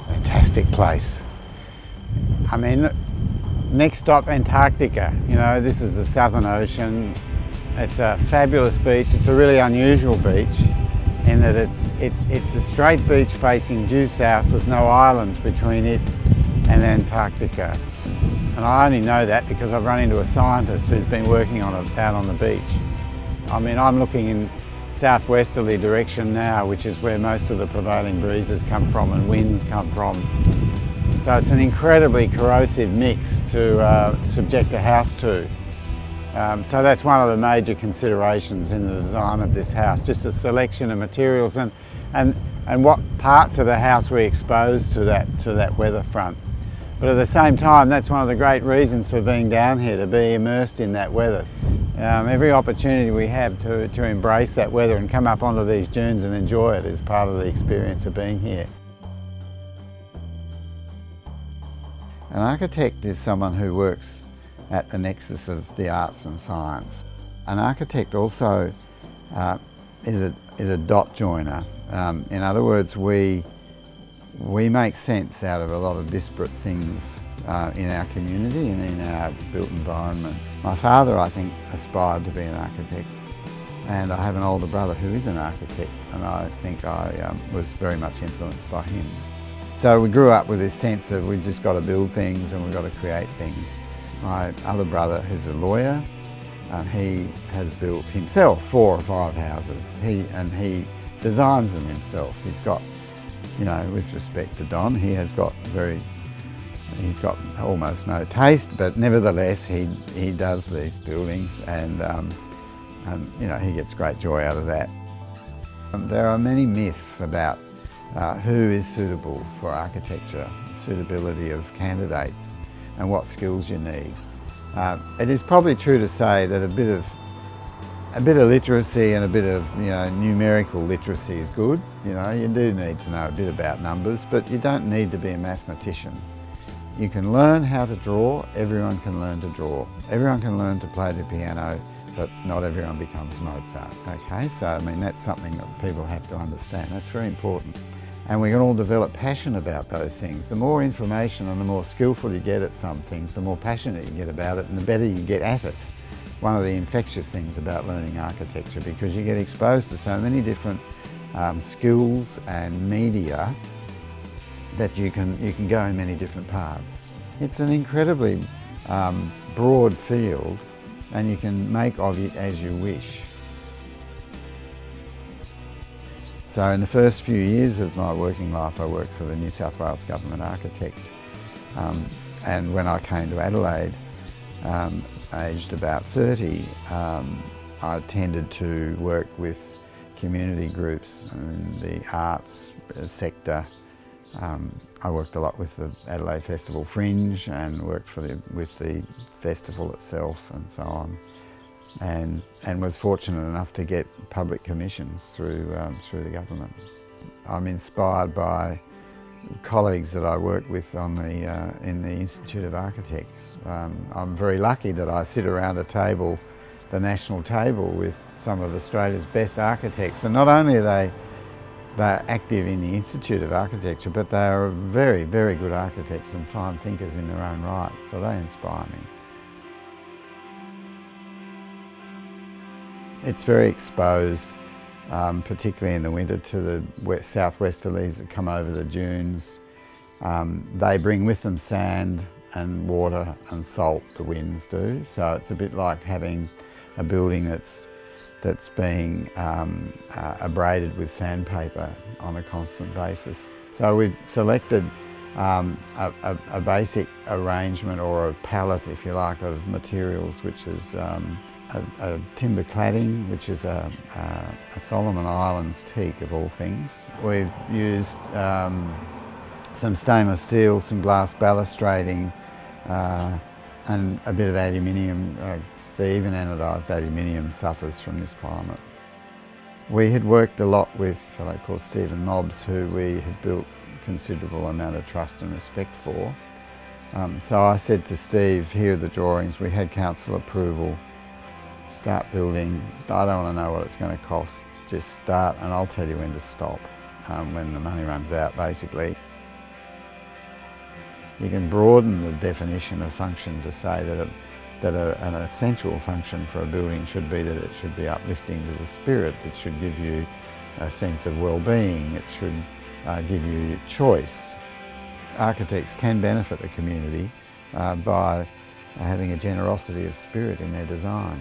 Fantastic place. I mean, next stop, Antarctica. You know, this is the Southern Ocean. It's a fabulous beach. It's a really unusual beach in that it's a straight beach facing due south with no islands between it and Antarctica. And I only know that because I've run into a scientist who's been working on it out on the beach. I mean, I'm looking in southwesterly direction now, which is where most of the prevailing breezes come from and winds come from. So it's an incredibly corrosive mix to subject a house to. So that's one of the major considerations in the design of this house, just the selection of materials and what parts of the house we expose to that weather front. But at the same time, that's one of the great reasons for being down here, to be immersed in that weather. Every opportunity we have to embrace that weather and come up onto these dunes and enjoy it is part of the experience of being here. An architect is someone who works at the nexus of the arts and science. An architect also is a dot joiner. In other words, we make sense out of a lot of disparate things in our community and in our built environment. My father, I think, aspired to be an architect, and I have an older brother who is an architect, and I think I was very much influenced by him. So we grew up with this sense that we've just got to build things and we've got to create things. My other brother is a lawyer, and he has built himself 4 or 5 houses. He designs them himself. He's got, you know, with respect to Don, he's got almost no taste, but nevertheless he does these buildings, and you know, he gets great joy out of that. There are many myths about who is suitable for architecture, suitability of candidates, and what skills you need. It is probably true to say that a bit of literacy and a bit of, you know, numerical literacy is good. You know, you do need to know a bit about numbers, but you don't need to be a mathematician. You can learn how to draw. Everyone can learn to draw. Everyone can learn to play the piano, but not everyone becomes Mozart. Okay, so I mean, that's something that people have to understand. That's very important. And we can all develop passion about those things. The more information and the more skillful you get at some things, the more passionate you get about it and the better you get at it. One of the infectious things about learning architecture, because you get exposed to so many different skills and media that you can go in many different paths. It's an incredibly broad field, and you can make of it as you wish. So in the first few years of my working life, I worked for the New South Wales Government Architect. And when I came to Adelaide, aged about 30, I tended to work with community groups in the arts sector. I worked a lot with the Adelaide Festival Fringe and worked with the festival itself and so on. And was fortunate enough to get public commissions through the government. I'm inspired by colleagues that I work with on in the Institute of Architects. I'm very lucky that I sit around a table, the national table, with some of Australia's best architects. And not only are they're active in the Institute of Architecture, but they are very, very good architects and fine thinkers in their own right. So they inspire me. It's very exposed, particularly in the winter, to the southwesterlies that come over the dunes. They bring with them sand and water and salt, the winds do. So it's a bit like having a building that's being abraded with sandpaper on a constant basis. So we've selected a basic arrangement, or a palette, if you like, of materials, which is a timber cladding, which is a Solomon Islands teak of all things. We've used some stainless steel, some glass balustrading, and a bit of aluminium. So even anodised aluminium suffers from this climate. We had worked a lot with a fellow called Stephen Mobbs, who we had built a considerable amount of trust and respect for. So I said to Steve, here are the drawings. We had council approval Start building. I don't want to know what it's going to cost. Just start and I'll tell you when to stop, when the money runs out basically. You can broaden the definition of function to say that an essential function for a building should be that it should be uplifting to the spirit, it should give you a sense of well-being, it should give you choice. Architects can benefit the community by having a generosity of spirit in their design.